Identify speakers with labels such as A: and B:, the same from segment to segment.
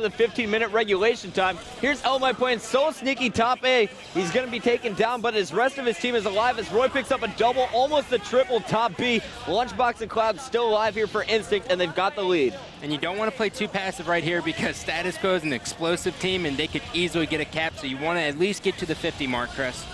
A: after the 15-minute regulation time. Here's LMI playing so sneaky top A. He's going to be taken down, but his rest of his team is alive as Roy picks up a double, almost a triple top B. Lunchbox and Cloud still alive here for Instinct, and they've got the lead.
B: And you don't want to play too passive right here because Status Quo is an explosive team, and they could easily get a cap, so you want to at least get to the 50 mark, Chris.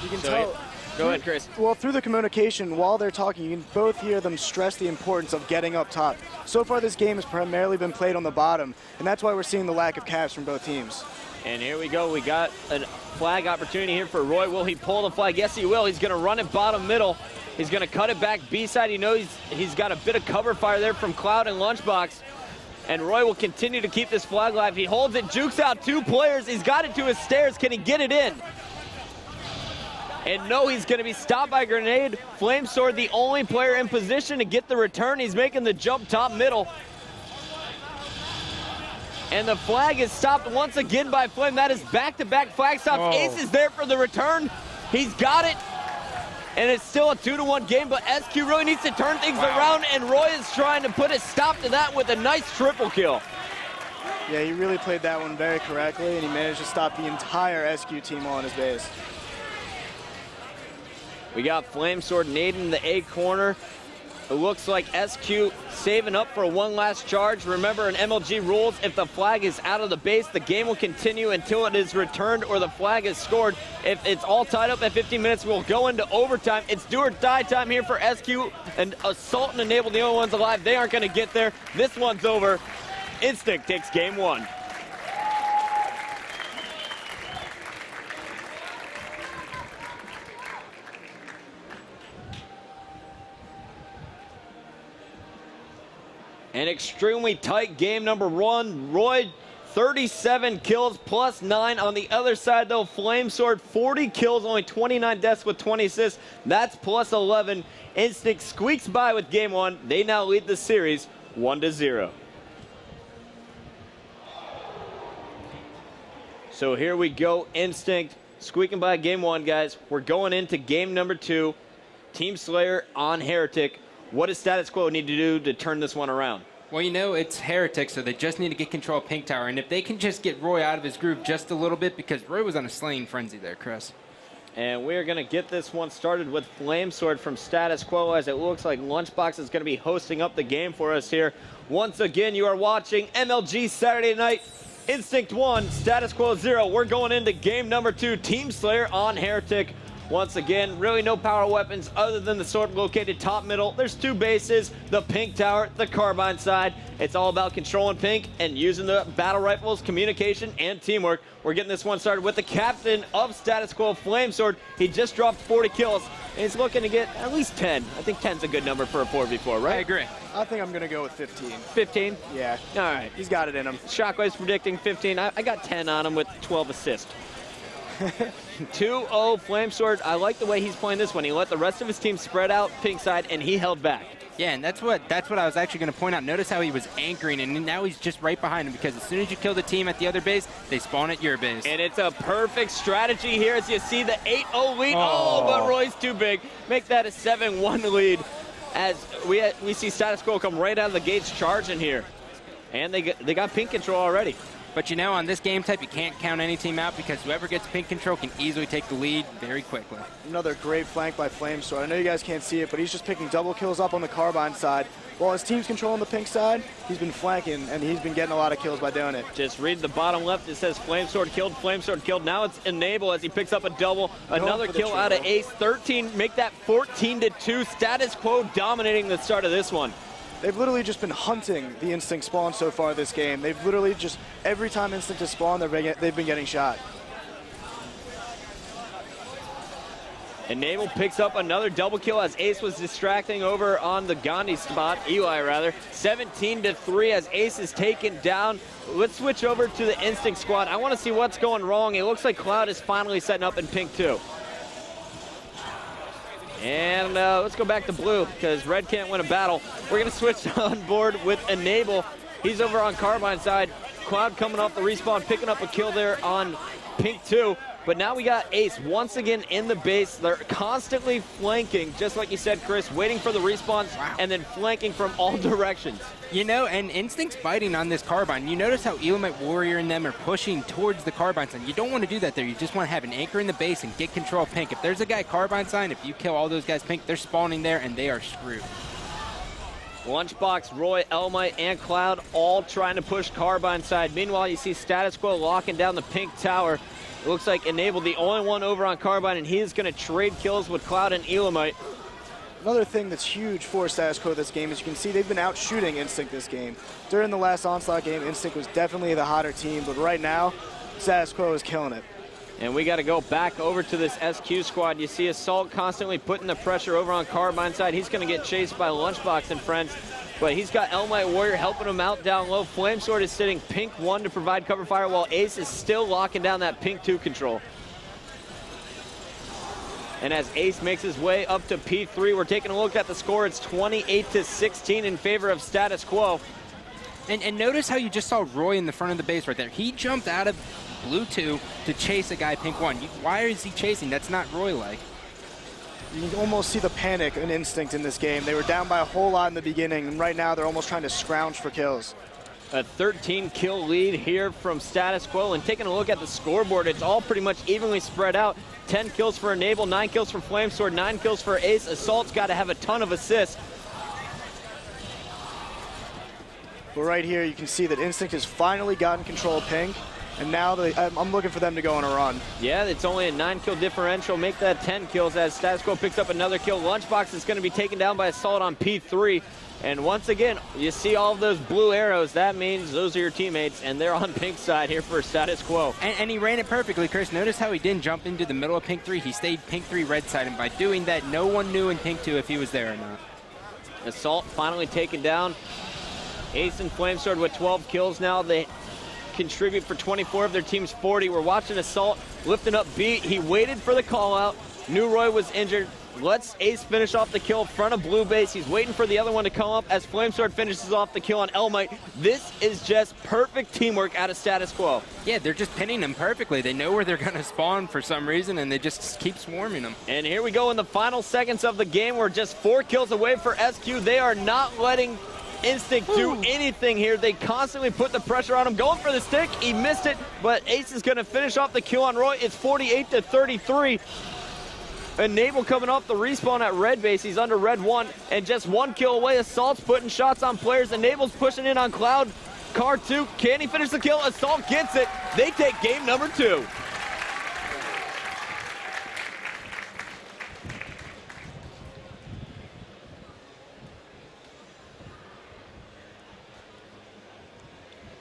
C: You can tell.
A: Go ahead, Chris.
C: Well, through the communication, while they're talking, you can both hear them stress the importance of getting up top. So far, this game has primarily been played on the bottom, and that's why we're seeing the lack of caps from both teams.
A: And here we go. We got a flag opportunity here for Roy. Will he pull the flag? Yes, he will. He's going to run it bottom middle. He's going to cut it back B-side. He knows he's got a bit of cover fire there from Cloud and Lunchbox. And Roy will continue to keep this flag alive. He holds it, jukes out two players. He's got it to his stairs. Can he get it in? And no, he's going to be stopped by a grenade. Flamesword, the only player in position to get the return. He's making the jump top middle. And the flag is stopped once again by Flame. That is back-to-back flag stops.
B: Oh.
A: Ace is there for the return. He's got it. And it's still a 2-1 game, but SQ really needs to turn things around, and Roy is trying to put a stop to that with a nice triple kill.
C: Yeah, he really played that one very correctly, and he managed to stop the entire SQ team on his base.
A: We got Flamesword nading the A corner. It looks like SQ saving up for one last charge. Remember, in MLG rules, if the flag is out of the base, the game will continue until it is returned or the flag is scored. If it's all tied up at 15 minutes, we'll go into overtime. It's do or die time here for SQ, and Assault and Enable, the only ones alive. They aren't going to get there. This one's over. Instinct takes game one. An extremely tight game number one. Roy, 37 kills plus 9. On the other side, though, Flamesword, 40 kills, only 29 deaths with 20 assists. That's plus 11. Instinct squeaks by with game one. They now lead the series 1-0. So here we go. Instinct squeaking by game one, guys. We're going into game number two. Team Slayer on Heretic. What does Status Quo need to do to turn this one around?
B: Well, you know, it's Heretic, so they just need to get control of Pink Tower. And if they can just get Roy out of his groove just a little bit, because Roy was on a slaying frenzy there, Chris.
A: And we're going to get this one started with Flamesword from Status Quo, as it looks like Lunchbox is going to be hosting up the game for us here. Once again, you are watching MLG Saturday Night. Instinct 1, Status Quo 0. We're going into game number 2, Team Slayer on Heretic. Once again, really no power weapons other than the sword located top middle. There's two bases, the Pink Tower, the Carbine side. It's all about controlling Pink and using the battle rifles, communication, and teamwork. We're getting this one started with the captain of Status Quo, Flamesword. He just dropped 40 kills, and he's looking to get at least 10. I think 10's a good number for a 4v4, right?
B: I agree.
C: I think I'm going to go with 15.
A: 15?
C: Yeah.
A: All right.
C: He's got it in him.
A: Shockwave's predicting 15. I got 10 on him with 12 assists. 2-0 Flamesword. I like the way he's playing this one. He let the rest of his team spread out Pink side, and he held back.
B: Yeah, and that's what I was actually going to point out. Notice how he was anchoring, and now he's just right behind him, because as soon as you kill the team at the other base, they spawn at your base.
A: And it's a perfect strategy here as you see the 8-0 lead. Oh, but Roy's too big. Make that a 7-1 lead as we see Status Quo come right out of the gates charging here. And they got Pink control already.
B: But you know, on this game type, you can't count any team out, because whoever gets Pink control can easily take the lead very quickly.
C: Another great flank by Flamesword. I know you guys can't see it, but he's just picking double kills up on the Carbine side. While his team's controlling the Pink side, he's been flanking, and he's been getting a lot of kills by doing it.
A: Just read the bottom left. It says Flamesword killed, Flamesword killed. Now it's Enable as he picks up a double. Another kill out of Ace. 13, make that 14-2. Status Quo dominating the start of this one.
C: They've literally just been hunting the Instinct spawn so far this game. They've literally just, every time Instinct has spawned, they've been getting shot.
A: Enable picks up another double kill as Ace was distracting over on the Gandhi spot, Eli rather. 17-3 as Ace is taken down. Let's switch over to the Instinct squad. I want to see what's going wrong. It looks like Cloud is finally setting up in Pink too. And let's go back to blue, because red can't win a battle. We're going to switch on board with Enable. He's over on Carbine side. Cloud coming off the respawn, picking up a kill there on Pink 2. But now we got Ace once again in the base. They're constantly flanking, just like you said, Chris, waiting for the respawn and then flanking from all directions.
B: You know, and Instinct's biting on this Carbine. You notice how Elamite Warrior and them are pushing towards the Carbine sign. You don't want to do that there. You just want to have an anchor in the base and get control of Pink. If there's a guy Carbine sign, if you kill all those guys Pink, they're spawning there and they are screwed.
A: Lunchbox, Roy, Elmite, and Cloud all trying to push Carbine side. Meanwhile, you see Status Quo locking down the Pink tower. It looks like Enable the only one over on Carbine, and he is going to trade kills with Cloud and Elamite.
C: Another thing that's huge for Status Quo this game is you can see they've been out shooting Instinct this game. During the last Onslaught game, Instinct was definitely the hotter team, but right now, Status Quo is killing it.
A: And we got to go back over to this SQ squad. You see Assault constantly putting the pressure over on Carbine side. He's going to get chased by Lunchbox and friends, but he's got Elmite Warrior helping him out down low. Flamesword is sitting Pink 1 to provide cover fire, while Ace is still locking down that Pink 2 control. And as Ace makes his way up to P3, we're taking a look at the score. It's 28-16 in favor of Status Quo.
B: And notice how you just saw Roy in the front of the base right there. He jumped out of Blue 2 to chase a guy Pink 1. Why is he chasing? That's not Roy-like.
C: You can almost see the panic and Instinct in this game. They were down by a whole lot in the beginning, and right now they're almost trying to scrounge for kills.
A: A 13-kill lead here from Status Quo, and taking a look at the scoreboard, it's all pretty much evenly spread out. 10 kills for Enable, 9 kills for Flamesword, 9 kills for Ace. Assault's got to have a ton of assists.
C: But right here, you can see that Instinct has finally gotten control of Pink, and now I'm looking for them to go on a run.
A: Yeah, it's only a 9-kill differential. Make that 10 kills as Status Quo picks up another kill. Lunchbox is going to be taken down by Assault on P3. And once again, you see all of those blue arrows. That means those are your teammates, and they're on Pink's side here for Status Quo.
B: And he ran it perfectly, Chris. Notice how he didn't jump into the middle of Pink 3. He stayed Pink 3 red side, and by doing that, no one knew in Pink 2 if he was there or not.
A: Assault finally taken down. Ace and Flamesword with 12 kills now. They contribute for 24 of their team's 40. We're watching Assault lifting up B. He waited for the call out. Knew Roy was injured. Let's Ace finish off the kill in front of blue base. He's waiting for the other one to come up as Flamesword finishes off the kill on Elmite. This is just perfect teamwork out of Status Quo.
B: Yeah, they're just pinning them perfectly. They know where they're going to spawn for some reason, and they just keep swarming them.
A: And here we go in the final seconds of the game. We're just 4 kills away for SQ. They are not letting Instinct do anything here. They constantly put the pressure on him. Going for the stick. He missed it, but Ace is going to finish off the kill on Roy. It's 48-33. Enable coming off the respawn at red base. He's under red 1 and just 1 kill away. Assault's putting shots on players. Enable's pushing in on Cloud. Car 2, can he finish the kill? Assault gets it. They take game number 2.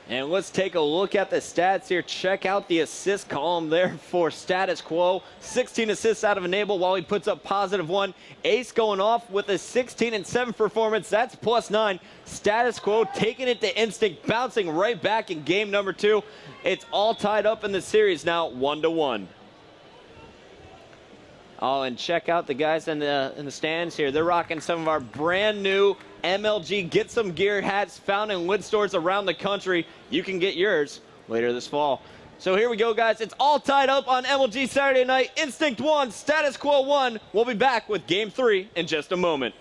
A: And let's take a look at the stats here. Check out the assist column there for Status Quo. 16 assists out of Enable while he puts up +1. Ace going off with a 16-7 performance. That's +9. Status Quo taking it to Instinct, bouncing right back in game number 2. It's all tied up in the series now, 1-1. Oh, and check out the guys in the stands here. They're rocking some of our brand new MLG Get Some Gear hats found in lid stores around the country. You can get yours later this fall. So here we go, guys. It's all tied up on MLG Saturday night. Instinct 1, Status Quo 1. We'll be back with Game 3 in just a moment.